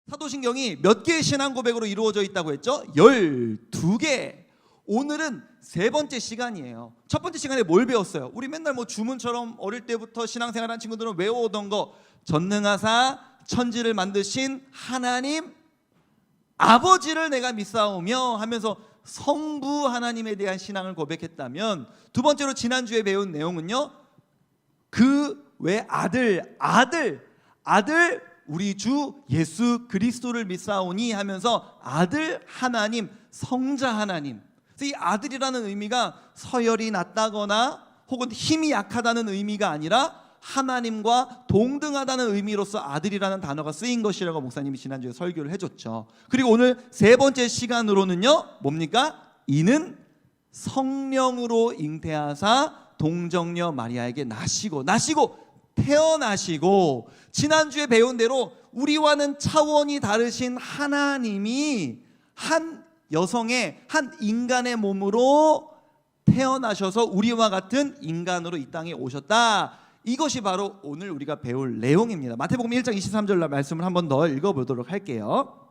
사도신경이 몇 개의 신앙 고백으로 이루어져 있다고 했죠? 12개. 오늘은 세 번째 시간이에요. 첫 번째 시간에 뭘 배웠어요? 우리 맨날 뭐 주문처럼 어릴 때부터 신앙생활한 친구들은 외워오던 거, 전능하사 천지를 만드신 하나님 아버지를 내가 믿사오며 하면서 성부 하나님에 대한 신앙을 고백했다면, 두 번째로 지난주에 배운 내용은요, 그 외 아들 우리 주 예수 그리스도를 믿사오니 하면서 아들 하나님, 성자 하나님. 그래서 이 아들이라는 의미가 서열이 낮다거나 혹은 힘이 약하다는 의미가 아니라 하나님과 동등하다는 의미로서 아들이라는 단어가 쓰인 것이라고 목사님이 지난주에 설교를 해줬죠. 그리고 오늘 세 번째 시간으로는요, 뭡니까? 이는 성령으로 잉태하사 동정녀 마리아에게 나시고 태어나시고, 지난주에 배운 대로 우리와는 차원이 다르신 하나님이 한 여성의, 한 인간의 몸으로 태어나셔서 우리와 같은 인간으로 이 땅에 오셨다. 이것이 바로 오늘 우리가 배울 내용입니다. 마태복음 1장 23절 말씀을 한 번 더 읽어보도록 할게요.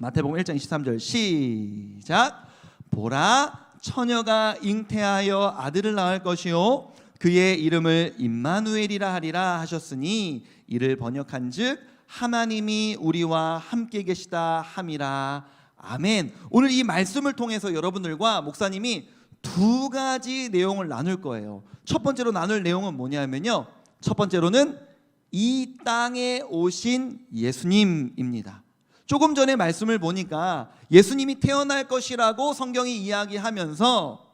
마태복음 1장 23절 시작. 보라, 처녀가 잉태하여 아들을 낳을 것이요 그의 이름을 임마누엘이라 하리라 하셨으니, 이를 번역한즉 하나님이 우리와 함께 계시다 함이라. 아멘. 오늘 이 말씀을 통해서 여러분들과 목사님이 두 가지 내용을 나눌 거예요. 첫 번째로 나눌 내용은 뭐냐면요, 첫 번째로는 이 땅에 오신 예수님입니다. 조금 전에 말씀을 보니까 예수님이 태어날 것이라고 성경이 이야기하면서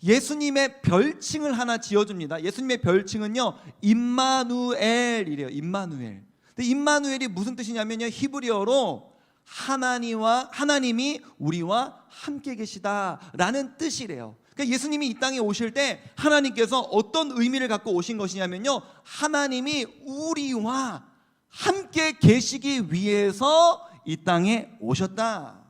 예수님의 별칭을 하나 지어줍니다. 예수님의 별칭은요, 임마누엘이래요. 임마누엘. 근데 임마누엘이 무슨 뜻이냐면요, 히브리어로 하나님이 우리와 함께 계시다라는 뜻이래요. 그러니까 예수님이 이 땅에 오실 때 하나님께서 어떤 의미를 갖고 오신 것이냐면요, 하나님이 우리와 함께 계시기 위해서 이 땅에 오셨다.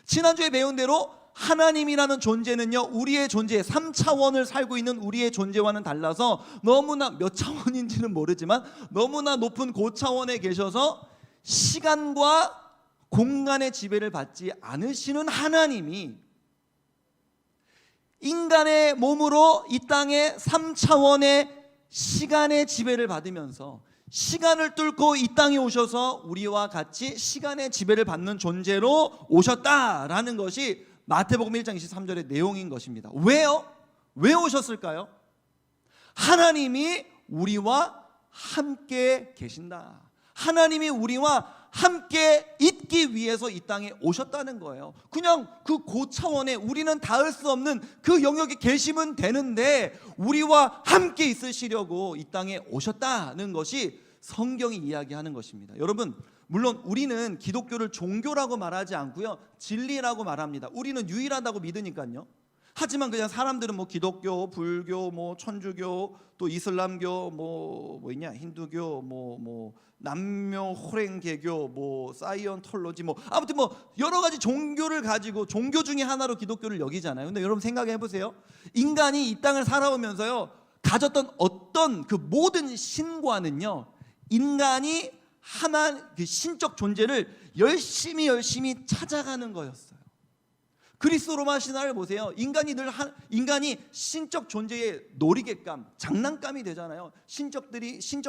지난주에 배운 대로 하나님이라는 존재는요, 우리의 존재 3차원을 살고 있는 우리의 존재와는 달라서 너무나, 몇 차원인지는 모르지만 너무나 높은 고차원에 계셔서 시간과 공간의 지배를 받지 않으시는 하나님이 인간의 몸으로 이 땅의 3차원의 시간의 지배를 받으면서 시간을 뚫고 이 땅에 오셔서 우리와 같이 시간의 지배를 받는 존재로 오셨다라는 것이 마태복음 1장 23절의 내용인 것입니다. 왜요? 왜 오셨을까요? 하나님이 우리와 함께 계신다. 하나님이 우리와 함께 있기 위해서 이 땅에 오셨다는 거예요. 그냥 그 고차원에 우리는 닿을 수 없는 그 영역에 계시면 되는데 우리와 함께 있으시려고 이 땅에 오셨다는 것이 성경이 이야기하는 것입니다. 여러분, 물론 우리는 기독교를 종교라고 말하지 않고요, 진리라고 말합니다. 우리는 유일하다고 믿으니까요. 하지만 그냥 사람들은 뭐 기독교, 불교, 뭐 천주교, 또 이슬람교, 뭐 있냐, 힌두교, 뭐 남묘 호랭개교, 뭐 사이언톨로지, 뭐 아무튼 뭐 여러 가지 종교를 가지고 종교 중에 하나로 기독교를 여기잖아요. 근데 여러분 생각해 보세요. 인간이 이 땅을 살아오면서요, 가졌던 어떤 그 모든 신과는요, 인간이 그 신적 존재를 열심히 찾아가는 거였어요. 그리스 로마 신화를 보세요. 인간이 신적 존재의 놀이객감, 장난감이 되잖아요. 신적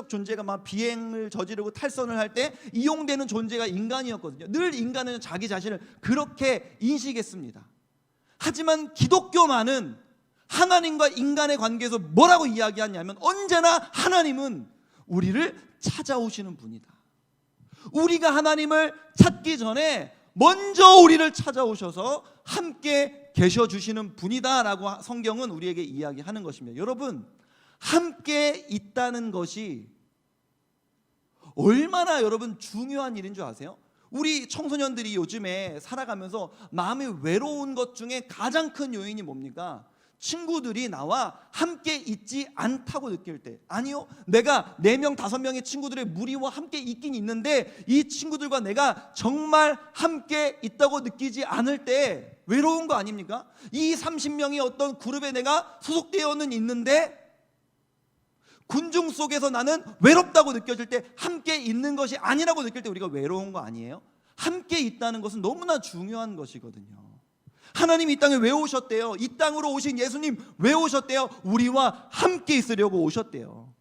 존재가 막 비행을 저지르고 탈선을 할 때 이용되는 존재가 인간이었거든요. 늘 인간은 자기 자신을 그렇게 인식했습니다. 하지만 기독교만은 하나님과 인간의 관계에서 뭐라고 이야기하냐면, 언제나 하나님은 우리를 찾아오시는 분이다. 우리가 하나님을 찾기 전에 먼저 우리를 찾아오셔서 함께 계셔주시는 분이다라고 성경은 우리에게 이야기하는 것입니다. 여러분, 함께 있다는 것이 얼마나 여러분 중요한 일인 줄 아세요? 우리 청소년들이 요즘에 살아가면서 마음이 외로운 것 중에 가장 큰 요인이 뭡니까? 친구들이 나와 함께 있지 않다고 느낄 때. 아니요, 내가 4명 5명의 친구들의 무리와 함께 있긴 있는데 이 친구들과 내가 정말 함께 있다고 느끼지 않을 때 외로운 거 아닙니까? 이 30명이 어떤 그룹에 내가 소속되어는 있는데 군중 속에서 나는 외롭다고 느껴질 때, 함께 있는 것이 아니라고 느낄 때 우리가 외로운 거 아니에요? 함께 있다는 것은 너무나 중요한 것이거든요. 하나님이 이 땅에 왜 오셨대요? 이 땅으로 오신 예수님 왜 오셨대요? 우리와 함께 있으려고 오셨대요.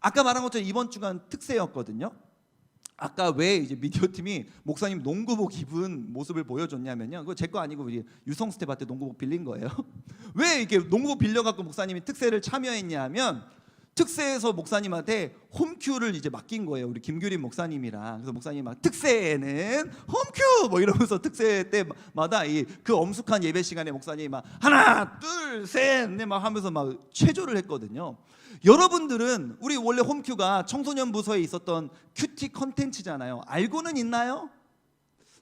아까 말한 것처럼 이번 주간 특세였거든요. 아까 왜 이제 미디어 팀이 목사님 농구복 입은 모습을 보여줬냐면요, 그거 제 거 아니고 우리 유성 스텝한테 농구복 빌린 거예요. 왜 이렇게 농구복 빌려갖고 목사님이 특세를 참여했냐면, 특세에서 목사님한테 홈큐를 이제 맡긴 거예요. 우리 김규린 목사님이랑. 그래서 목사님이 막 특세는 홈큐 뭐 이러면서 특세 때마다 그 엄숙한 예배 시간에 목사님이 막 하나 둘 셋 넷 막 하면서 막 체조를 했거든요. 여러분들은 우리 원래 홈큐가 청소년 부서에 있었던 큐티 컨텐츠잖아요. 알고는 있나요?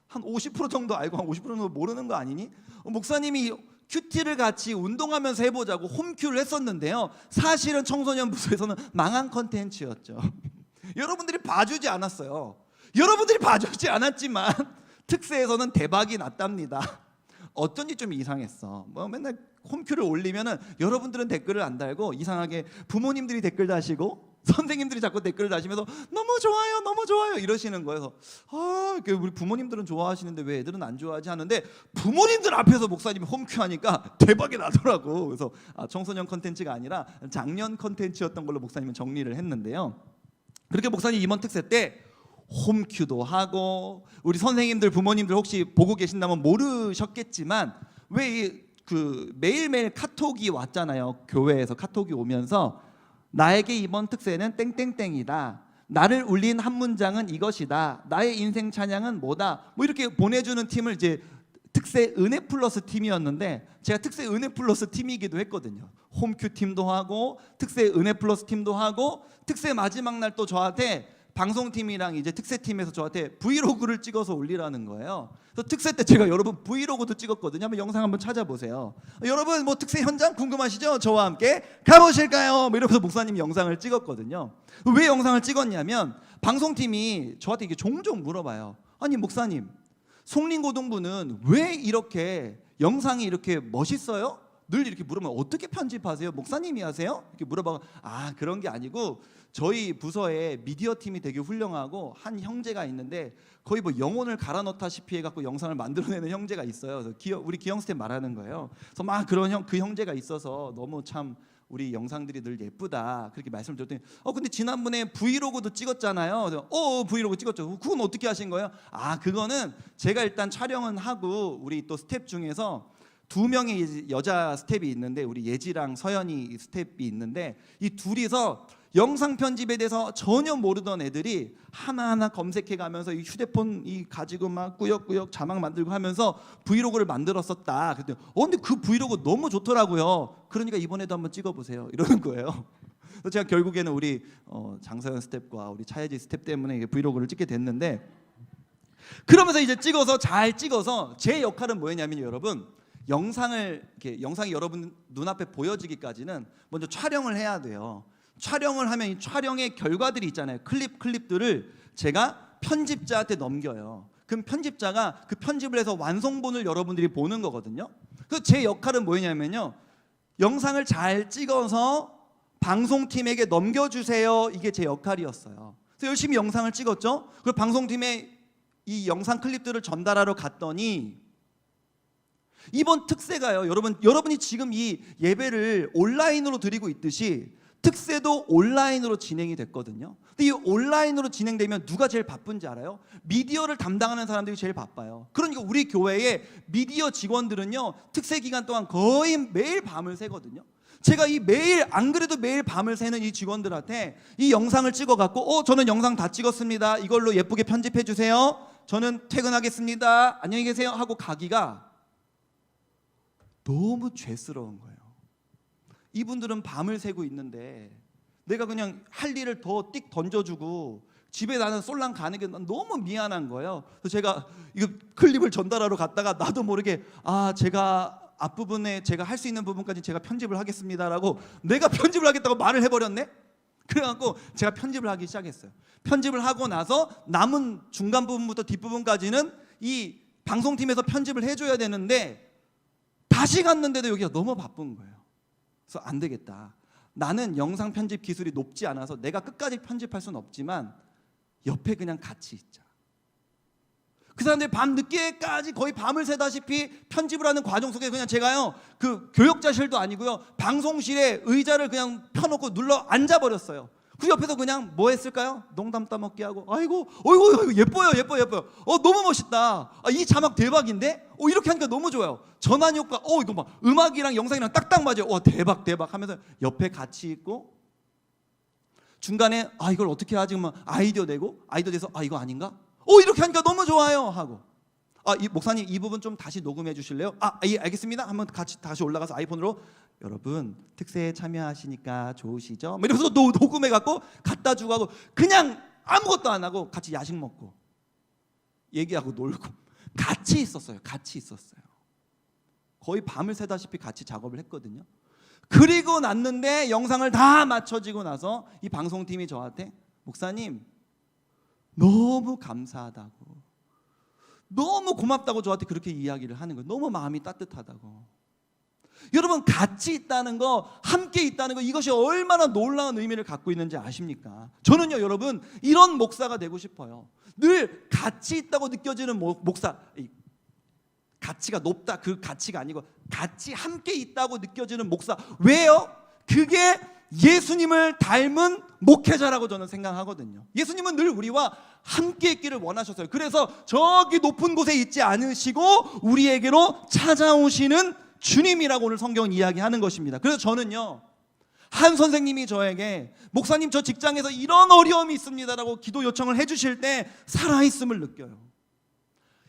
한 50% 정도 알고 한 50% 정도 모르는 거 아니니? 목사님이 큐티를 같이 운동하면서 해보자고 홈큐를 했었는데요, 사실은 청소년 부서에서는 망한 컨텐츠였죠. 여러분들이 봐주지 않았어요. 여러분들이 봐주지 않았지만 특세에서는 대박이 났답니다. 어쩐지 좀 이상했어. 뭐 맨날 홈큐를 올리면은 여러분들은 댓글을 안 달고 이상하게 부모님들이 댓글 다시고 선생님들이 자꾸 댓글을 다시면서 너무 좋아요 너무 좋아요 이러시는 거예요. 우리 부모님들은 좋아하시는데 왜 애들은 안 좋아하지 하는데, 부모님들 앞에서 목사님이 홈큐 하니까 대박이 나더라고. 그래서 청소년 컨텐츠가 아니라 작년 컨텐츠였던 걸로 목사님은 정리를 했는데요. 그렇게 목사님 이번 특세 때 홈큐도 하고, 우리 선생님들 부모님들 혹시 보고 계신다면 모르셨겠지만 왜 매일매일 카톡이 왔잖아요. 교회에서 카톡이 오면서 나에게 이번 특세는 땡땡땡이다, 나를 울린 한 문장은 이것이다, 나의 인생 찬양은 뭐다, 뭐 이렇게 보내주는 팀을 이제 특세 은혜 플러스 팀이었는데, 제가 특세 은혜 플러스 팀이기도 했거든요. 홈큐 팀도 하고 특세 은혜 플러스 팀도 하고, 특세 마지막 날 또 저한테 방송팀이랑 이제 특세팀에서 저한테 브이로그를 찍어서 올리라는 거예요. 그래서 특세 때 제가 여러분 브이로그도 찍었거든요. 한번 영상 한번 찾아보세요. 여러분 뭐 특세 현장 궁금하시죠? 저와 함께 가보실까요? 뭐 이러면서 목사님이 영상을 찍었거든요. 왜 영상을 찍었냐면, 방송팀이 저한테 이게 종종 물어봐요. 아니 목사님, 송림고등부는 왜 이렇게 영상이 이렇게 멋있어요? 늘 이렇게 물으면 어떻게 편집하세요? 목사님이 하세요? 이렇게 물어봐. 그런 게 아니고 저희 부서에 미디어 팀이 되게 훌륭하고 한 형제가 있는데 거의 뭐 영혼을 갈아 넣다시피 해갖고 영상을 만들어내는 형제가 있어요. 그래서 우리 기영 스텝 말하는 거예요. 그래서 막 그런 그 형제가 있어서 너무 참 우리 영상들이 늘 예쁘다 그렇게 말씀을 드렸더니, 근데 지난번에 브이로그도 찍었잖아요. 브이로그 찍었죠. 그건 어떻게 하신 거예요? 그거는 제가 일단 촬영은 하고, 우리 또 스텝 중에서 2명의 여자 스텝이 있는데, 우리 예지랑 서연이 스텝이 있는데, 이 둘이서 영상 편집에 대해서 전혀 모르던 애들이 하나하나 검색해가면서 이 휴대폰 가지고 막 꾸역꾸역 자막 만들고 하면서 브이로그를 만들었었다. 그랬더니 근데 그 브이로그 너무 좋더라고요. 그러니까 이번에도 한번 찍어보세요 이러는 거예요. 그래서 제가 결국에는 우리 장서연 스텝과 우리 차혜지 스텝 때문에 브이로그를 찍게 됐는데, 그러면서 이제 잘 찍어서 제 역할은 뭐였냐면, 여러분 영상이 여러분 눈앞에 보여지기까지는 먼저 촬영을 해야 돼요. 촬영을 하면 이 촬영의 결과들이 있잖아요. 클립들을 제가 편집자한테 넘겨요. 그럼 편집자가 그 편집을 해서 완성본을 여러분들이 보는 거거든요. 그래서 제 역할은 뭐냐면요, 영상을 잘 찍어서 방송팀에게 넘겨주세요. 이게 제 역할이었어요. 그래서 열심히 영상을 찍었죠. 그리고 방송팀에 이 영상 클립들을 전달하러 갔더니, 이번 특세가요, 여러분이 지금 이 예배를 온라인으로 드리고 있듯이 특세도 온라인으로 진행이 됐거든요. 근데 이 온라인으로 진행되면 누가 제일 바쁜지 알아요? 미디어를 담당하는 사람들이 제일 바빠요. 그러니까 우리 교회의 미디어 직원들은요, 특세 기간 동안 거의 매일 밤을 새거든요. 제가 안 그래도 매일 밤을 새는 이 직원들한테 이 영상을 찍어갖고 저는 영상 다 찍었습니다, 이걸로 예쁘게 편집해 주세요, 저는 퇴근하겠습니다, 안녕히 계세요 하고 가기가 너무 죄스러운 거예요. 이분들은 밤을 새고 있는데 내가 그냥 할 일을 더 띡 던져주고 집에 나는 쏠랑 가는 게 너무 미안한 거예요. 그래서 제가 이거 클립을 전달하러 갔다가 나도 모르게 제가 앞부분에 제가 할 수 있는 부분까지 제가 편집을 하겠습니다라고, 내가 편집을 하겠다고 말을 해버렸네. 그래갖고 제가 편집을 하기 시작했어요. 편집을 하고 나서 남은 중간 부분부터 뒷부분까지는 이 방송팀에서 편집을 해줘야 되는데, 다시 갔는데도 여기가 너무 바쁜 거예요. 그래서 안 되겠다. 나는 영상 편집 기술이 높지 않아서 내가 끝까지 편집할 수는 없지만 옆에 그냥 같이 있자. 그 사람들이 밤 늦게까지 거의 밤을 새다시피 편집을 하는 과정 속에 그냥 제가요, 그 교역자실도 아니고요, 방송실에 의자를 그냥 펴놓고 눌러 앉아버렸어요. 그 옆에서 그냥 뭐 했을까요? 농담 따먹기 하고, 아이고, 어이구, 예뻐요. 너무 멋있다. 이 자막 대박인데? 이렇게 하니까 너무 좋아요. 전환 효과, 이거 막 음악이랑 영상이랑 딱딱 맞아요. 대박 하면서 옆에 같이 있고, 중간에 이걸 어떻게 하지? 아이디어 내고, 아이디어 내서 이거 아닌가? 이렇게 하니까 너무 좋아요 하고, 이 목사님 이 부분 좀 다시 녹음해 주실래요? 예, 알겠습니다. 한번 같이 다시 올라가서 아이폰으로 여러분 특세에 참여하시니까 좋으시죠? 이러면서 녹음해 갖고 갖다 주고 하고, 그냥 아무것도 안 하고 같이 야식 먹고 얘기하고 놀고 같이 있었어요. 거의 밤을 새다시피 같이 작업을 했거든요. 그리고 났는데 영상을 다 맞춰지고 나서 이 방송팀이 저한테, 목사님 너무 감사하다고, 너무 고맙다고 저한테 그렇게 이야기를 하는 거예요. 너무 마음이 따뜻하다고. 여러분, 같이 있다는 거, 함께 있다는 거, 이것이 얼마나 놀라운 의미를 갖고 있는지 아십니까? 저는요, 여러분, 이런 목사가 되고 싶어요. 늘 같이 있다고 느껴지는 목사, 가치가 높다, 그 가치가 아니고 같이 함께 있다고 느껴지는 목사. 왜요? 그게 예수님을 닮은 목회자라고 저는 생각하거든요. 예수님은 늘 우리와 함께 있기를 원하셨어요. 그래서 저기 높은 곳에 있지 않으시고 우리에게로 찾아오시는 주님이라고 오늘 성경은 이야기하는 것입니다. 그래서 저는요, 한 선생님이 저에게, 목사님 저 직장에서 이런 어려움이 있습니다라고 기도 요청을 해주실 때 살아있음을 느껴요.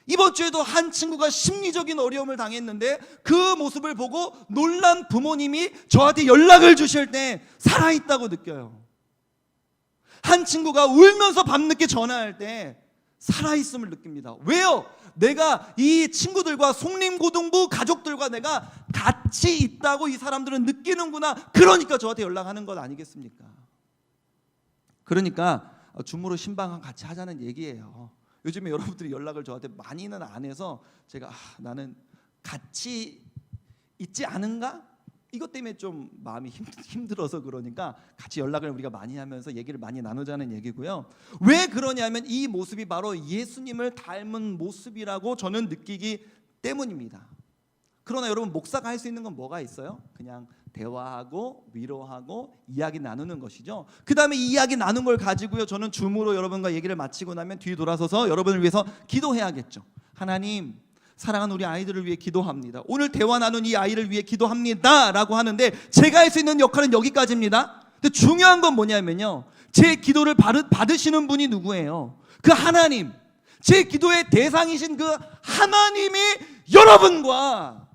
이번 주에도 한 친구가 심리적인 어려움을 당했는데 그 모습을 보고 놀란 부모님이 저한테 연락을 주실 때 살아있다고 느껴요. 한 친구가 울면서 밤늦게 전화할 때 살아있음을 느낍니다. 왜요? 내가 이 친구들과 송림고등부 가족들과 내가 같이 있다고 이 사람들은 느끼는구나. 그러니까 저한테 연락하는 것 아니겠습니까? 그러니까 주무로 신방 같이 하자는 얘기예요. 요즘에 여러분들이 연락을 저한테 많이는 안 해서 제가 나는 같이 있지 않은가? 이것 때문에 좀 마음이 힘들어서 그러니까 같이 연락을 우리가 많이 하면서 얘기를 많이 나누자는 얘기고요. 왜 그러냐면 이 모습이 바로 예수님을 닮은 모습이라고 저는 느끼기 때문입니다. 그러나 여러분, 목사가 할 수 있는 건 뭐가 있어요? 그냥 대화하고 위로하고 이야기 나누는 것이죠. 그 다음에 이 이야기 나눈 걸 가지고요, 저는 줌으로 여러분과 얘기를 마치고 나면 뒤 돌아서서 여러분을 위해서 기도해야겠죠. 하나님, 사랑하는 우리 아이들을 위해 기도합니다. 오늘 대화 나눈 이 아이를 위해 기도합니다 라고 하는데 제가 할 수 있는 역할은 여기까지입니다. 근데 중요한 건 뭐냐면요, 제 기도를 받으시는 분이 누구예요? 그 하나님, 제 기도의 대상이신 그 하나님이 여러분과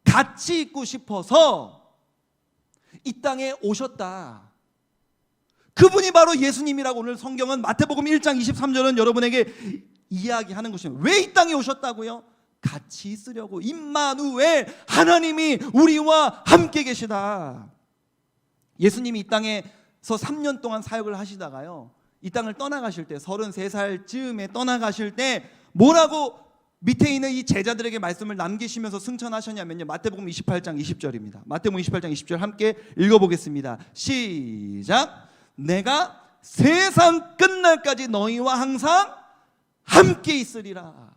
같이 있고 싶어서 이 땅에 오셨다. 그분이 바로 예수님이라고 오늘 성경은 마태복음 1장 23절은 여러분에게 이야기하는 것입니다. 왜 이 땅에 오셨다고요? 같이 있으려고. 임마누엘, 하나님이 우리와 함께 계시다. 예수님이 이 땅에서 3년 동안 사역을 하시다가요, 이 땅을 떠나가실 때 33살 즈음에 떠나가실 때 뭐라고 밑에 있는 이 제자들에게 말씀을 남기시면서 승천하셨냐면요, 마태복음 28장 20절입니다. 마태복음 28장 20절 함께 읽어보겠습니다. 시작. 내가 세상 끝날까지 너희와 항상 함께 있으리라.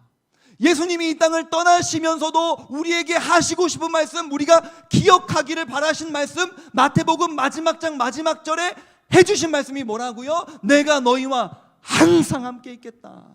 예수님이 이 땅을 떠나시면서도 우리에게 하시고 싶은 말씀, 우리가 기억하기를 바라신 말씀, 마태복음 마지막 장 마지막 절에 해주신 말씀이 뭐라고요? 내가 너희와 항상 함께 있겠다.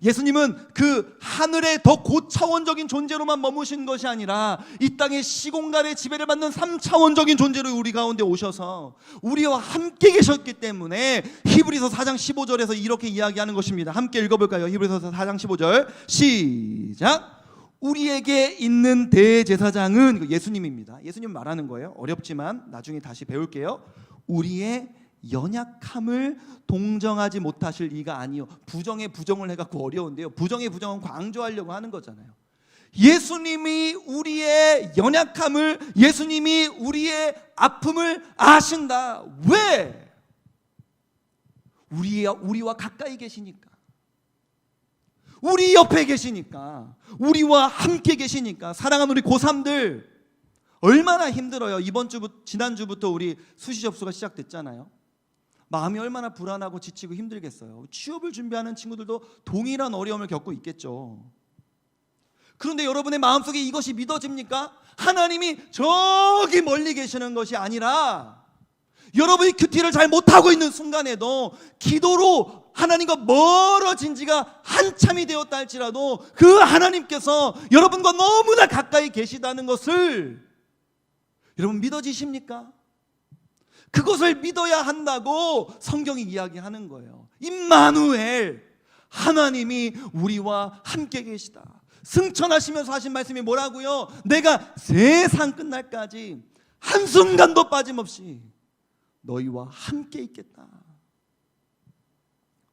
예수님은 그 하늘의 더 고차원적인 존재로만 머무신 것이 아니라 이 땅의 시공간의 지배를 받는 3차원적인 존재로 우리 가운데 오셔서 우리와 함께 계셨기 때문에 히브리서 4장 15절에서 이렇게 이야기하는 것입니다. 함께 읽어볼까요? 히브리서 4장 15절 시작. 우리에게 있는 대제사장은 예수님입니다. 예수님 말하는 거예요. 어렵지만 나중에 다시 배울게요. 우리의 연약함을 동정하지 못하실 이가 아니요. 부정에 부정을 해갖고 어려운데요, 부정에 부정은 강조하려고 하는 거잖아요. 예수님이 우리의 연약함을, 예수님이 우리의 아픔을 아신다. 왜? 우리와 가까이 계시니까, 우리 옆에 계시니까, 우리와 함께 계시니까. 사랑하는 우리 고3들, 얼마나 힘들어요. 지난주부터 우리 수시 접수가 시작됐잖아요. 마음이 얼마나 불안하고 지치고 힘들겠어요. 취업을 준비하는 친구들도 동일한 어려움을 겪고 있겠죠. 그런데 여러분의 마음속에 이것이 믿어집니까? 하나님이 저기 멀리 계시는 것이 아니라 여러분이 큐티를 잘 못하고 있는 순간에도 기도로 하나님과 멀어진 지가 한참이 되었다 할지라도 그 하나님께서 여러분과 너무나 가까이 계시다는 것을 여러분 믿어지십니까? 그것을 믿어야 한다고 성경이 이야기하는 거예요. 임마누엘, 하나님이 우리와 함께 계시다. 승천하시면서 하신 말씀이 뭐라고요? 내가 세상 끝날까지 한순간도 빠짐없이 너희와 함께 있겠다.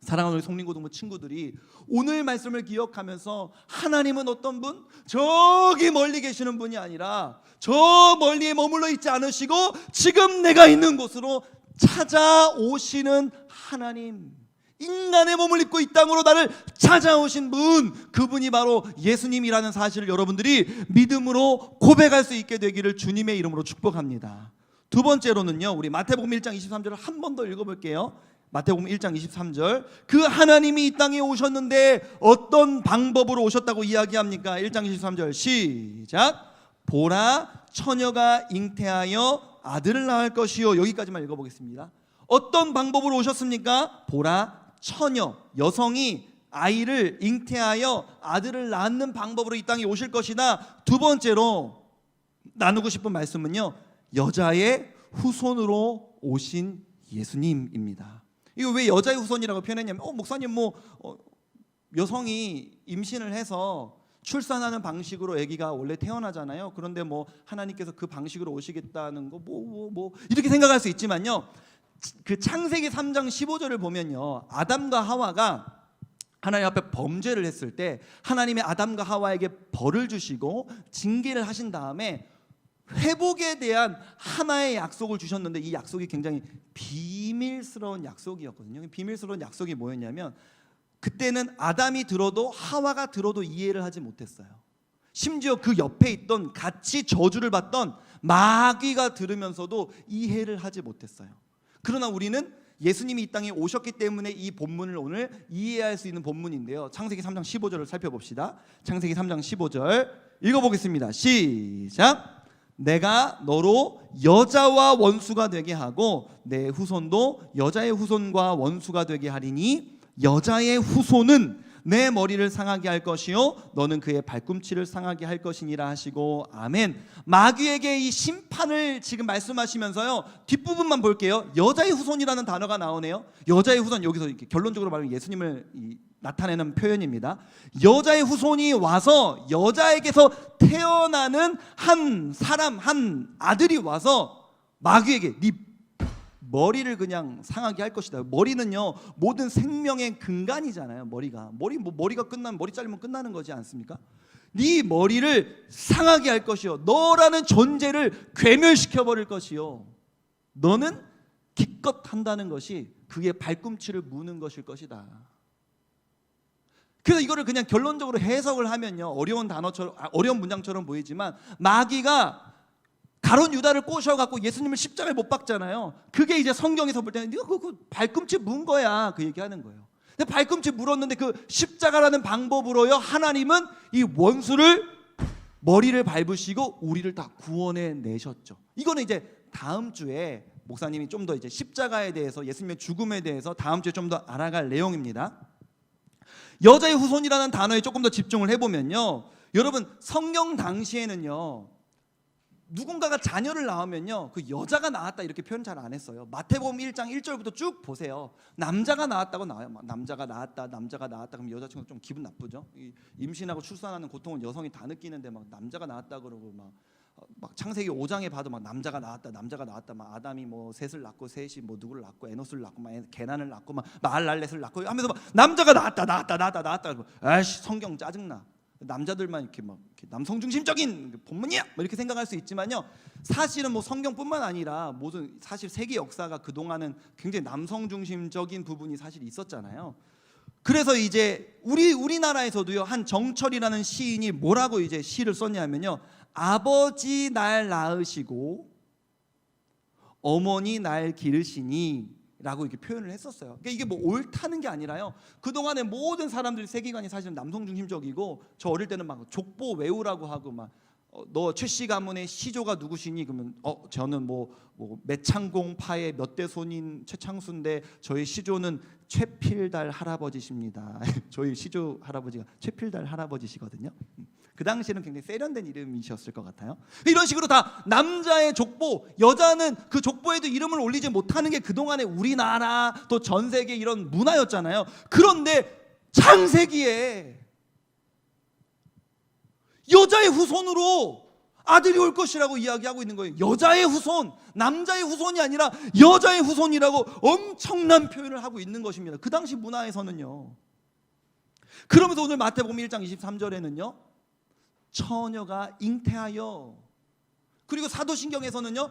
사랑하는 우리 성린고등부 친구들이 오늘 말씀을 기억하면서 하나님은 어떤 분? 저기 멀리 계시는 분이 아니라 저 멀리에 머물러 있지 않으시고 지금 내가 있는 곳으로 찾아오시는 하나님, 인간의 몸을 입고 이 땅으로 나를 찾아오신 분, 그분이 바로 예수님이라는 사실을 여러분들이 믿음으로 고백할 수 있게 되기를 주님의 이름으로 축복합니다. 두 번째로는요, 우리 마태복음 1장 23절을 한 번 더 읽어볼게요. 마태복음 1장 23절, 그 하나님이 이 땅에 오셨는데 어떤 방법으로 오셨다고 이야기합니까? 1장 23절 시작. 보라, 처녀가 잉태하여 아들을 낳을 것이요. 여기까지만 읽어보겠습니다. 어떤 방법으로 오셨습니까? 보라, 처녀, 여성이 아이를 잉태하여 아들을 낳는 방법으로 이 땅에 오실 것이다. 두 번째로 나누고 싶은 말씀은요, 여자의 후손으로 오신 예수님입니다. 이거 왜 여자의 후손이라고 표현했냐면, 목사님 여성이 임신을 해서 출산하는 방식으로 아기가 원래 태어나잖아요. 그런데 하나님께서 그 방식으로 오시겠다는 거 이렇게 생각할 수 있지만요, 그 창세기 3장 15절을 보면요, 아담과 하와가 하나님 앞에 범죄를 했을 때 하나님이 아담과 하와에게 벌을 주시고 징계를 하신 다음에 회복에 대한 하나의 약속을 주셨는데, 이 약속이 굉장히 비밀스러운 약속이었거든요. 비밀스러운 약속이 뭐였냐면, 그때는 아담이 들어도 하와가 들어도 이해를 하지 못했어요. 심지어 그 옆에 있던 같이 저주를 받던 마귀가 들으면서도 이해를 하지 못했어요. 그러나 우리는 예수님이 이 땅에 오셨기 때문에 이 본문을 오늘 이해할 수 있는 본문인데요, 창세기 3장 15절을 살펴봅시다. 창세기 3장 15절 읽어보겠습니다. 시작. 내가 너로 여자와 원수가 되게 하고 내 후손도 여자의 후손과 원수가 되게 하리니 여자의 후손은 내 머리를 상하게 할 것이요 너는 그의 발꿈치를 상하게 할 것이니라 하시고 아멘. 마귀에게 이 심판을 지금 말씀하시면서요, 뒷부분만 볼게요. 여자의 후손이라는 단어가 나오네요. 여자의 후손, 여기서 이렇게 결론적으로 말하면 예수님을 나타내는 표현입니다. 여자의 후손이 와서 여자에게서 태어나는 한 사람, 한 아들이 와서 마귀에게 네 머리를 그냥 상하게 할 것이다. 머리는요, 모든 생명의 근간이잖아요. 머리가 끝나면, 머리 잘리면 끝나는 거지 않습니까? 네 머리를 상하게 할 것이요 너라는 존재를 괴멸시켜 버릴 것이요 너는 기껏 한다는 것이 그의 발꿈치를 무는 것일 것이다. 그래서 이거를 그냥 결론적으로 해석을 하면요, 어려운 단어처럼, 어려운 문장처럼 보이지만, 마귀가 가룟 유다를 꼬셔갖고 예수님을 십자가에 못 박잖아요. 그게 이제 성경에서 볼 때는 네가 그 발꿈치 문 거야, 그 얘기하는 거예요. 근데 발꿈치 물었는데 그 십자가라는 방법으로요, 하나님은 이 원수를 머리를 밟으시고 우리를 다 구원해 내셨죠. 이거는 이제 다음 주에 목사님이 좀 더 이제 십자가에 대해서, 예수님의 죽음에 대해서 다음 주에 좀 더 알아갈 내용입니다. 여자의 후손이라는 단어에 조금 더 집중을 해보면요, 여러분 성경 당시에는요, 누군가가 자녀를 낳으면요, 그 여자가 낳았다 이렇게 표현 잘 안 했어요. 마태복음 1장 1절부터 쭉 보세요. 남자가 낳았다고 나와요. 남자가 낳았다 그럼 여자친구 좀 기분 나쁘죠. 임신하고 출산하는 고통은 여성이 다 느끼는데 막 남자가 낳았다 그러고 막 창세기 5장에 봐도 막 남자가 낳았다 막 아담이 셋을 낳고 셋이 누구를 낳고 에노스를 낳고 막 게난을 낳고 막 알랄렛을 낳고 하면서 막 남자가 낳았다. 아이씨, 성경 짜증나. 남자들만 이렇게 남성 중심적인 본문이야 이렇게 생각할 수 있지만요, 사실은 성경뿐만 아니라 모든 사실 세계 역사가 그동안은 굉장히 남성 중심적인 부분이 사실 있었잖아요. 그래서 이제 우리나라에서도요, 한 정철이라는 시인이 뭐라고 이제 시를 썼냐면요, 아버지 날 낳으시고 어머니 날 기르시니 라고 이렇게 표현을 했었어요. 그러니까 이게 뭐 옳다는 게 아니라요, 그동안의 모든 사람들의 세계관이 사실은 남성 중심적이고, 저 어릴 때는 막 족보 외우라고 하고 막 너 최씨 가문의 시조가 누구시니? 그러면 저는 뭐 매창공파의 몇 대 손인 최창수인데 저희 시조는 최필달 할아버지십니다. 저희 시조 할아버지가 최필달 할아버지시거든요. 그 당시에는 굉장히 세련된 이름이셨을 것 같아요. 이런 식으로 다 남자의 족보, 여자는 그 족보에도 이름을 올리지 못하는 게 그동안의 우리나라 또 전 세계 이런 문화였잖아요. 그런데 창세기에 여자의 후손으로 아들이 올 것이라고 이야기하고 있는 거예요. 여자의 후손, 남자의 후손이 아니라 여자의 후손이라고 엄청난 표현을 하고 있는 것입니다. 그 당시 문화에서는요. 그러면서 오늘 마태복음 1장 23절에는요 처녀가 잉태하여, 그리고 사도신경에서는요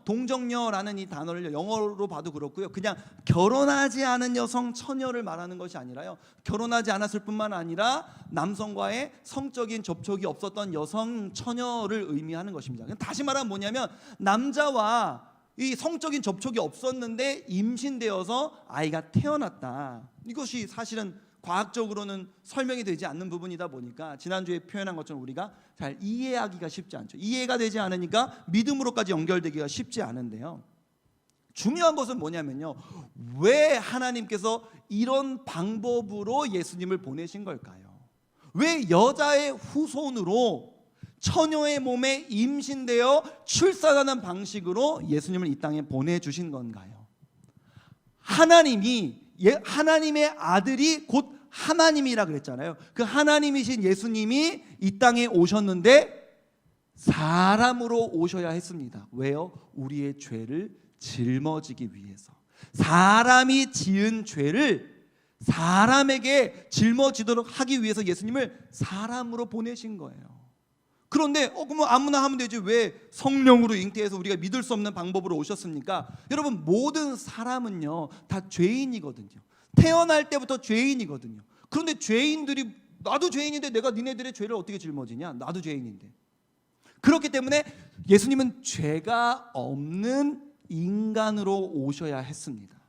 동정녀라는 이 단어를 영어로 봐도 그렇고요, 그냥 결혼하지 않은 여성 처녀를 말하는 것이 아니라요, 결혼하지 않았을 뿐만 아니라 남성과의 성적인 접촉이 없었던 여성 처녀를 의미하는 것입니다. 다시 말하면 뭐냐면, 남자와 이 성적인 접촉이 없었는데 임신되어서 아이가 태어났다. 이것이 사실은 과학적으로는 설명이 되지 않는 부분이다 보니까 지난주에 표현한 것처럼 우리가 잘 이해하기가 쉽지 않죠. 이해가 되지 않으니까 믿음으로까지 연결되기가 쉽지 않은데요, 중요한 것은 뭐냐면요, 왜 하나님께서 이런 방법으로 예수님을 보내신 걸까요? 왜 여자의 후손으로 처녀의 몸에 임신되어 출산하는 방식으로 예수님을 이 땅에 보내주신 건가요? 하나님의 아들이 곧 하나님이라 그랬잖아요. 그 하나님이신 예수님이 이 땅에 오셨는데 사람으로 오셔야 했습니다. 왜요? 우리의 죄를 짊어지기 위해서. 사람이 지은 죄를 사람에게 짊어지도록 하기 위해서 예수님을 사람으로 보내신 거예요. 그런데 그러면 아무나 하면 되지, 왜 성령으로 잉태해서 우리가 믿을 수 없는 방법으로 오셨습니까? 여러분, 모든 사람은요 다 죄인이거든요. 태어날 때부터 죄인이거든요. 그런데 죄인들이, 나도 죄인인데 내가 니네들의 죄를 어떻게 짊어지냐? 나도 죄인인데. 그렇기 때문에 예수님은 죄가 없는 인간으로 오셔야 했습니다.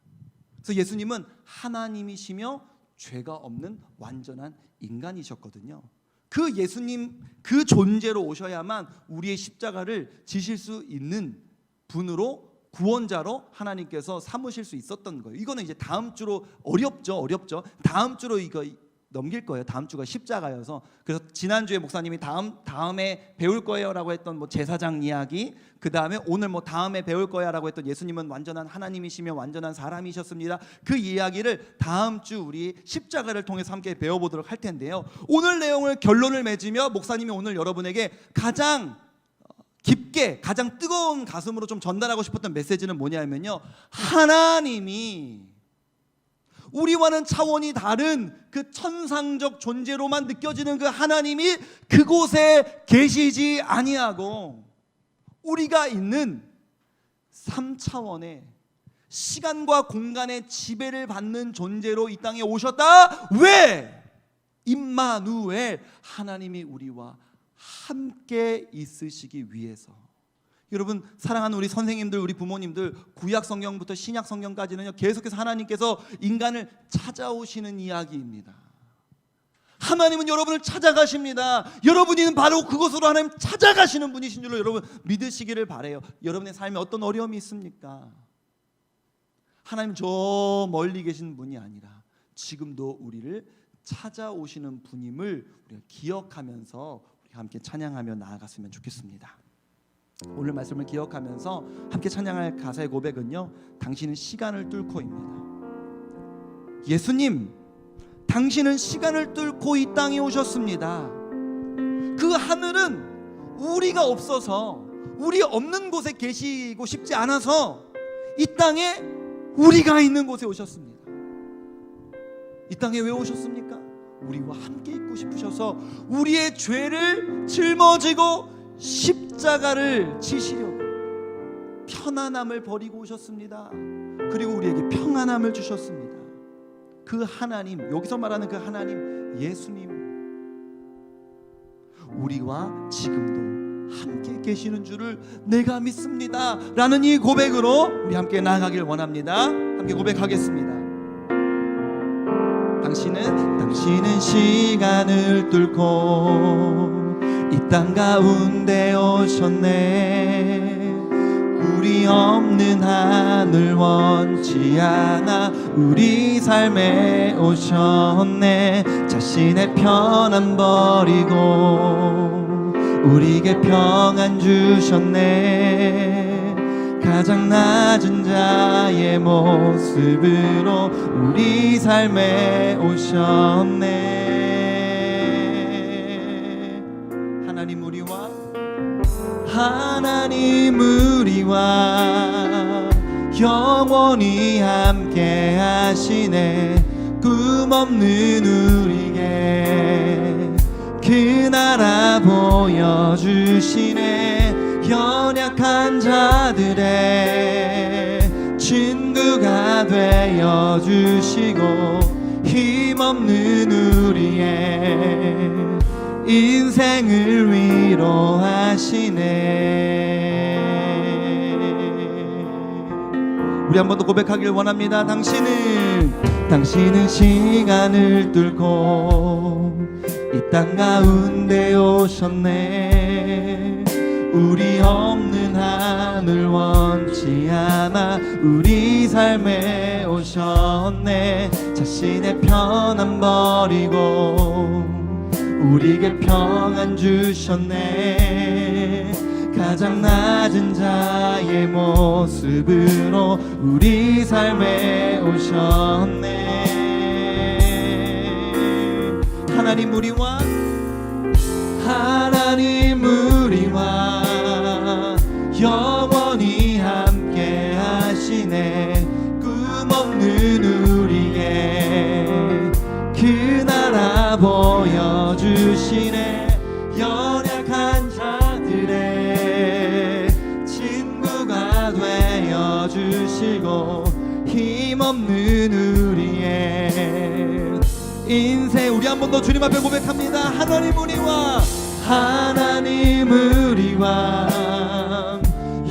그래서 예수님은 하나님이시며 죄가 없는 완전한 인간이셨거든요. 그 예수님, 그 존재로 오셔야만 우리의 십자가를 지실 수 있는 분으로, 구원자로 하나님께서 삼으실 수 있었던 거예요. 이거는 이제 다음 주로 어렵죠. 다음 주로 이거 넘길 거예요. 다음 주가 십자가여서. 그래서 지난주에 목사님이 다음에 배울 거예요라고 했던 뭐 제사장 이야기, 그 다음에 오늘 뭐 다음에 배울 거야라고 했던 예수님은 완전한 하나님이시며 완전한 사람이셨습니다. 그 이야기를 다음 주 우리 십자가를 통해서 함께 배워보도록 할 텐데요, 오늘 내용을 결론을 맺으며 목사님이 오늘 여러분에게 가장 깊게, 가장 뜨거운 가슴으로 좀 전달하고 싶었던 메시지는 뭐냐면요, 하나님이 우리와는 차원이 다른 그 천상적 존재로만 느껴지는 그 하나님이 그곳에 계시지 아니하고 우리가 있는 3차원의 시간과 공간의 지배를 받는 존재로 이 땅에 오셨다. 왜? 임마누엘, 하나님이 우리와 함께 있으시기 위해서. 여러분, 사랑하는 우리 선생님들, 우리 부모님들, 구약 성경부터 신약 성경까지는요 계속해서 하나님께서 인간을 찾아오시는 이야기입니다. 하나님은 여러분을 찾아가십니다. 여러분이 바로 그곳으로 하나님 찾아가시는 분이신 줄로 여러분 믿으시기를 바라요. 여러분의 삶에 어떤 어려움이 있습니까? 하나님 저 멀리 계신 분이 아니라 지금도 우리를 찾아오시는 분임을 우리가 기억하면서 우리가 함께 찬양하며 나아갔으면 좋겠습니다. 오늘 말씀을 기억하면서 함께 찬양할 가사의 고백은요, 당신은 시간을 뚫고입니다. 예수님, 당신은 시간을 뚫고 이 땅에 오셨습니다. 그 하늘은 우리가 없어서, 우리 없는 곳에 계시고 싶지 않아서 이 땅에 우리가 있는 곳에 오셨습니다. 이 땅에 왜 오셨습니까? 우리와 함께 있고 싶으셔서 우리의 죄를 짊어지고 십자가를 지시려고 편안함을 버리고 오셨습니다. 그리고 우리에게 평안함을 주셨습니다. 그 하나님, 여기서 말하는 그 하나님, 예수님, 우리와 지금도 함께 계시는 줄을 내가 믿습니다 라는 이 고백으로 우리 함께 나아가길 원합니다. 함께 고백하겠습니다. 당신은 시간을 뚫고 이 땅 가운데 오셨네. 우리 없는 하늘 원치 않아 우리 삶에 오셨네. 자신의 편안 버리고 우리에게 평안 주셨네. 가장 낮은 자의 모습으로 우리 삶에 오셨네. 하나님 우리와 영원히 함께 하시네. 꿈없는 우리에게 그 나라 보여주시네. 연약한 자들의 친구가 되어주시고 힘없는 우리의 인생을 위로하시네. 우리 한 번 더 고백하길 원합니다. 당신은 시간을 뚫고 이 땅 가운데 오셨네. 우리 없는 하늘 원치 않아 우리 삶에 오셨네. 자신의 편안 버리고 우리에게 평안 주셨네. 가장 낮은 자의 모습으로 우리 삶에 오셨네. 하나님 우리와 영원히 함께 하시네. 꿈없는 우리에게 그 나라 보여주시네. 연약한 자들의 친구가 되어주시고 힘없는 우리의 인생. 우리 한 번 더 주님 앞에 고백합니다. 하나님 우리와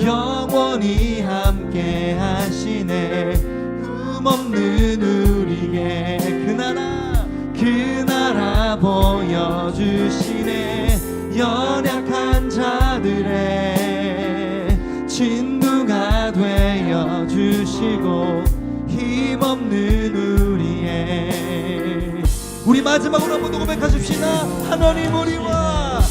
영원히 함께 하시네. 흠없는 우리의 그 나라 보여주시네. 연약한 자들의 친구가 되어주시고 힘없는 우리의. 우리 마지막으로 한 번 더 고백하십시다. 하나님 우리와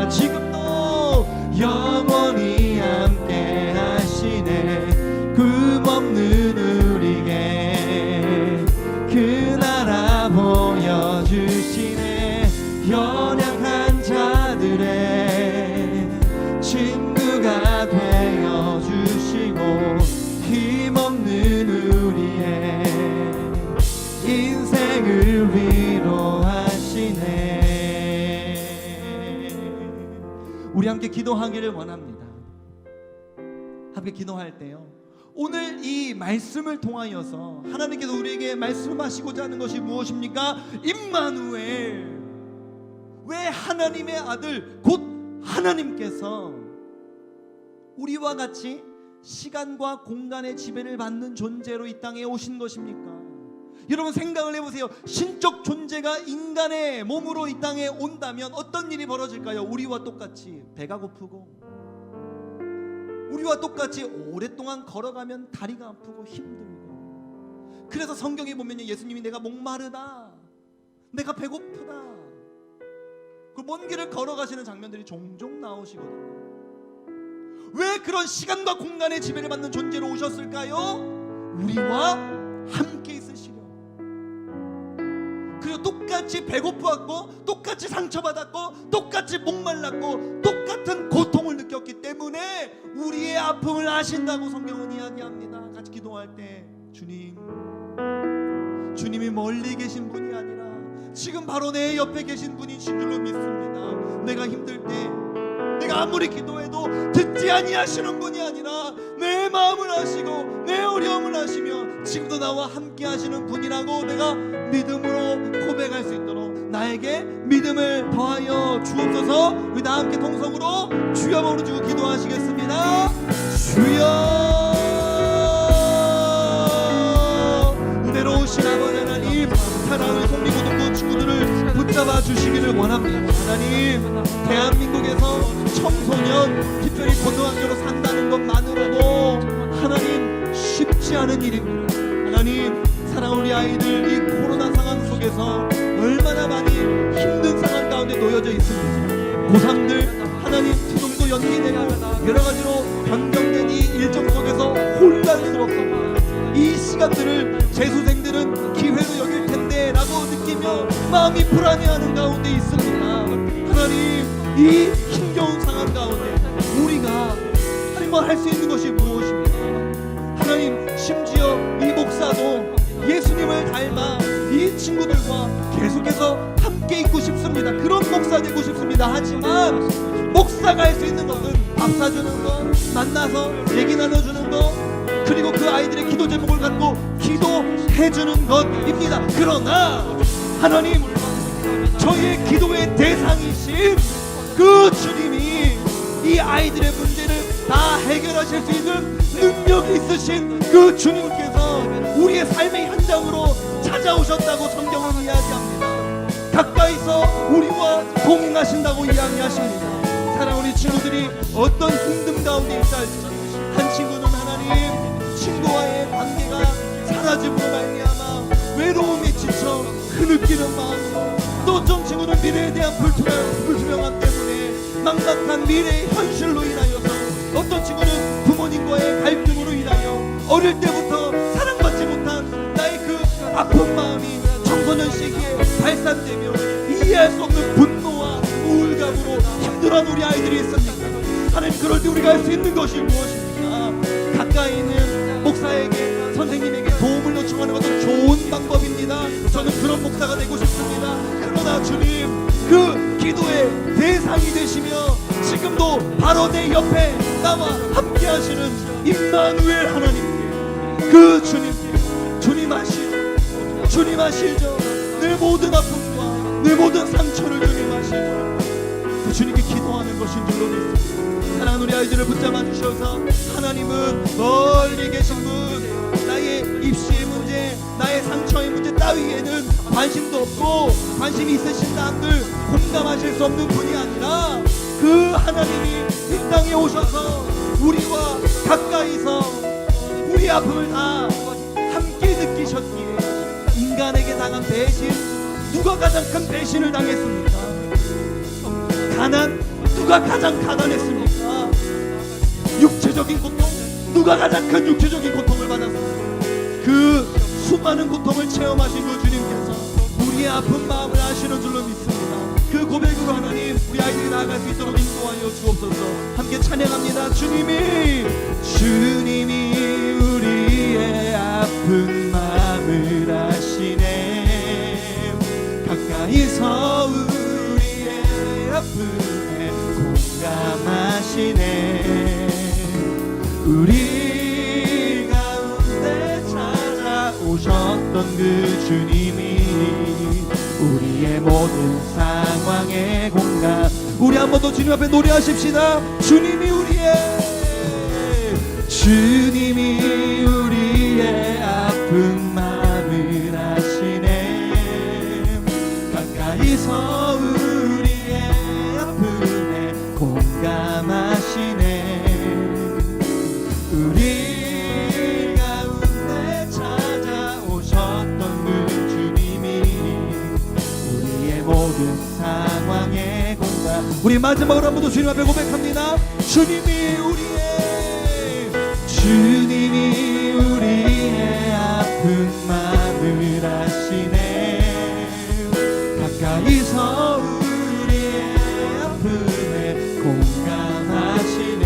지금도 영원히 함께 하시네. 꿈없는 우리에게 그 나라 보여주시네. 연약한 자들의 친구가 되어주시고 힘없는 우리의 인생을 위로하시네. 우리 함께 기도하기를 원합니다. 함께 기도할 때요, 오늘 이 말씀을 통하여서 하나님께서 우리에게 말씀하시고자 하는 것이 무엇입니까? 임마누엘, 왜 하나님의 아들 곧 하나님께서 우리와 같이 시간과 공간의 지배를 받는 존재로 이 땅에 오신 것입니까? 여러분 생각을 해보세요. 신적 존재가 인간의 몸으로 이 땅에 온다면 어떤 일이 벌어질까요? 우리와 똑같이 배가 고프고, 우리와 똑같이 오랫동안 걸어가면 다리가 아프고 힘들고. 그래서 성경에 보면 예수님이 내가 목마르다, 내가 배고프다, 그 먼 길을 걸어가시는 장면들이 종종 나오시거든요. 왜 그런 시간과 공간의 지배를 받는 존재로 오셨을까요? 우리와 함께 있으시려. 그리고 똑같이 배고프었고, 똑같이 상처받았고, 똑같이 목말랐고, 똑같은 고통을 느꼈기 때문에 우리의 아픔을 아신다고 성경은 이야기합니다. 같이 기도할 때 주님이 멀리 계신 분이 아니라 지금 바로 내 옆에 계신 분이신 줄로 믿습니다. 내가 힘들 때, 내가 아무리 기도해도 듣지 아니하시는 분이 아니라 내 마음을 아시고 내 어려움을 아시며 지금도 나와 함께 하시는 분이라고 내가 믿음으로 고백할 수 있도록 나에게 믿음을 더하여 주옵소서. 우리 다 함께 통성으로 주여 부르시고 기도하시겠습니다. 주여. 은혜로우신 아버지 하나님, 사랑하는 성리고등부 친구들을 붙잡아 주시기를 원합니다. 하나님, 대한민국에서 청소년 특별히 고등학교로 산다는 것만으로도 하나님 쉽지 않은 일입니다. 하나님, 사랑하는 우리 아이들 이 코로나 상황 속에서 얼마나 많이 힘든 상황 가운데 놓여져 있습니다. 고3들 하나님 수능도 연기되고 여러 가지로 변경된 이 일정 속에서 혼란스럽습니다. 이 시간들을 재수생들은 기회로 여길 텐데 라고 느끼며 마음이 불안해하는 가운데 있습니다. 하나님, 이 힘겨운 상황 가운데 우리가 하나님 할 수 있는 것이 무엇입니까? 하나님, 심지어 이 목사도 예수님을 닮아 이 친구들과 계속해서 함께 있고 싶습니다. 그런 목사 되고 싶습니다. 하지만 목사가 할 수 있는 것은 밥 사주는 것, 만나서 얘기 나눠주는 것, 그리고 그 아이들의 기도 제목을 갖고 기도해주는 것입니다. 그러나 하나님, 저희의 기도의 대상이신 그 주님이 이 아이들의 문제를 다 해결하실 수 있는 능력이 있으신 그 주님께서 우리의 삶의 현장으로 찾아오셨다고 성경은 이야기합니다. 가까이서 우리와 동행하신다고 이야기하십니다. 사랑하는 우리 친구들이 어떤 힘듦 가운데 있다 할지라도 한 친구는 하나님 친구와의 관계가 사라짐으로 말미암아 외로움에 지쳐 흐느끼는 마음으로, 또 어떤 친구는 미래에 대한 불투명함 때문에 막막한 미래의 현실로 인하여서, 어떤 친구는 부모님과의 갈등으로 인하여 어릴 때부터 사랑받지 못한 나의 그 아픈 마음이 청소년 시기에 발산되며 이해할 수 없는 분노와 우울감으로 힘들어하는 우리 아이들이 있습니다. 하나님, 그럴 때 우리가 할 수 있는 것이 무엇입니까? 가까이 있는 목사에게, 선생님에게 도움을 요청하는 것은 좋은 방법입니다. 저는 그런 목사가 되고 싶습니다. 그러나 주님, 그 기도의 대상이 되시며 지금도 바로 내 옆에 나와 함께 하시는 임마누엘 하나님께, 그 주님께, 주님 아시죠? 내 모든 아픔과 내 모든 상처를 주님 아시죠? 그 주님께 기도하는 것인 줄로 믿습니다. 사랑하는 우리 아이들을 붙잡아 주셔서, 하나님은 멀리 계신 분, 나의 입시의 문제, 나의 상처의 문제 따위에는 관심도 없고 관심이 있으신 사람들 공감하실 수 없는 분이 아니라 그 하나님이 이 땅에 오셔서 우리와 가까이서 우리 아픔을 다 함께 느끼셨기에, 인간에게 당한 배신, 누가 가장 큰 배신을 당했습니까? 가난, 누가 가장 가난했습니까? 육체적인 고통, 누가 가장 큰 육체적인 고통을 받았습니까? 그 수많은 고통을 체험하신 그 주님께서 우리의 아픈 마음을 아시는 줄로 믿습니다. 그 고백으로 하나님, 우리 아이들이 나아갈 수 있도록 인도하여 주옵소서. 함께 찬양합니다. 주님이 우리의 아픈 마음을 아시네. 가까이서 우리의 아픔에 공감하시네. 우리 가운데 찾아오셨던 그 주님이 우리의 모든 상황에 공감. 우리 한 번 더 주님 앞에 노래하십시다. 주님이 우리의 아픈 마음을 아시네. 가까이서 우리의 아픔에 공감하시네. 우리 가운데 찾아오셨던 그 주님이 우리의 모든 상황에 공감. 우리 마지막으로 한 번 더 주님 앞에 고백합니다. 주님이 우리의 아픈 마음을 아시네. 가까이서 우리의 아픔에 공감하시네.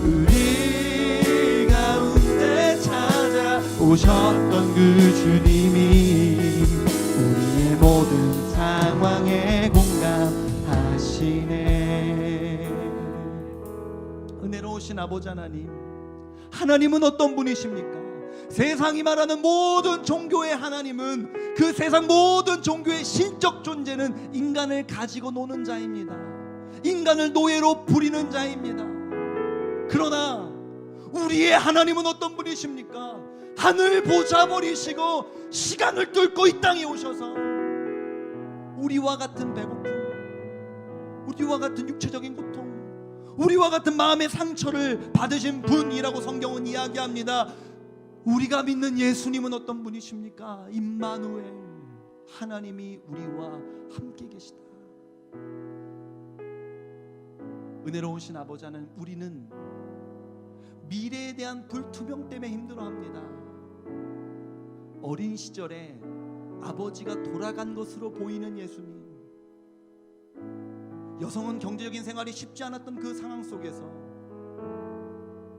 우리 가운데 찾아오셨던 그 주님이 우리의 모든 상황에 공감하시네. 은혜로우신 아버지 하나님, 하나님은 어떤 분이십니까? 세상이 말하는 모든 종교의 하나님은, 그 세상 모든 종교의 신적 존재는 인간을 가지고 노는 자입니다. 인간을 노예로 부리는 자입니다. 그러나 우리의 하나님은 어떤 분이십니까? 하늘 보좌 버리시고 시간을 뚫고 이 땅에 오셔서 우리와 같은 배고픔, 우리와 같은 육체적인 고통, 우리와 같은 마음의 상처를 받으신 분이라고 성경은 이야기합니다. 우리가 믿는 예수님은 어떤 분이십니까? 임마누엘, 하나님이 우리와 함께 계시다. 은혜로우신 아버지 하나님, 우리는 미래에 대한 불투명 때문에 힘들어합니다. 어린 시절에 아버지가 돌아간 것으로 보이는 예수님, 여성은 경제적인 생활이 쉽지 않았던 그 상황 속에서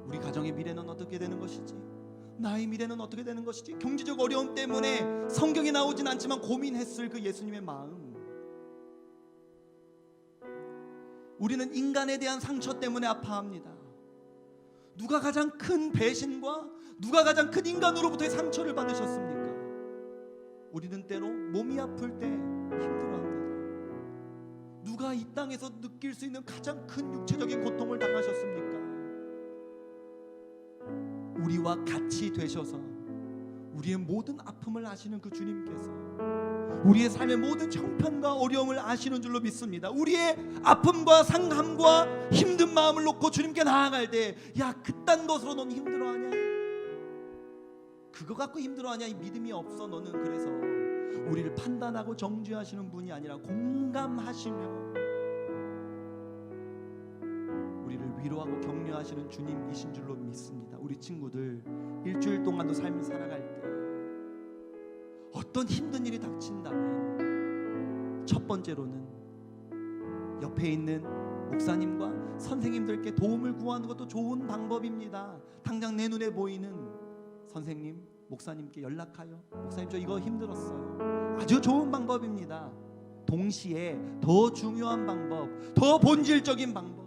우리 가정의 미래는 어떻게 되는 것이지, 나의 미래는 어떻게 되는 것이지, 경제적 어려움 때문에 성경에 나오진 않지만 고민했을 그 예수님의 마음, 우리는 인간에 대한 상처 때문에 아파합니다. 누가 가장 큰 배신과 누가 가장 큰 인간으로부터의 상처를 받으셨습니까? 우리는 때로 몸이 아플 때 힘들어합니다. 누가 이 땅에서 느낄 수 있는 가장 큰 육체적인 고통을 당하셨습니까? 우리와 같이 되셔서 우리의 모든 아픔을 아시는 그 주님께서 우리의 삶의 모든 형편과 어려움을 아시는 줄로 믿습니다. 우리의 아픔과 상함과 힘든 마음을 놓고 주님께 나아갈 때, 야, 그딴 것으로 넌 힘들어하냐? 그거 갖고 힘들어하냐? 이 믿음이 없어 너는. 그래서 우리를 판단하고 정죄하시는 분이 아니라 공감하시며 우리를 위로하고 격려하시는 주님이신 줄로 믿습니다. 우리 친구들 일주일 동안도 삶을 살아갈 때 어떤 힘든 일이 닥친다면 첫 번째로는 옆에 있는 목사님과 선생님들께 도움을 구하는 것도 좋은 방법입니다. 당장 내 눈에 보이는 선생님, 목사님께 연락하여, 목사님 저 이거 힘들었어요. 아주 좋은 방법입니다. 동시에 더 중요한 방법, 더 본질적인 방법,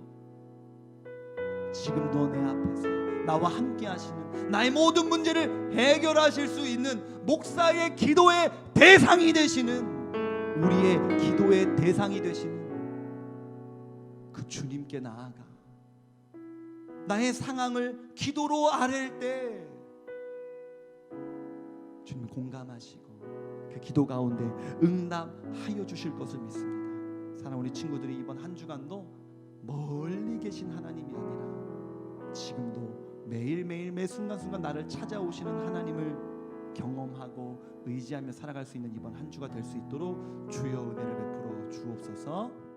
지금도 내 앞에서 나와 함께 하시는, 나의 모든 문제를 해결하실 수 있는 목사의 기도의 대상이 되시는, 우리의 기도의 대상이 되시는 그 주님께 나아가 나의 상황을 기도로 아랠 때 주님 공감하시고 그 기도 가운데 응답하여 주실 것을 믿습니다. 사랑하는 우리 친구들이 이번 한 주간도 멀리 계신 하나님이 아니라 지금도 매일매일 매 순간순간 나를 찾아오시는 하나님을 경험하고 의지하며 살아갈 수 있는 이번 한 주가 될 수 있도록 주여 은혜를 베풀어 주옵소서.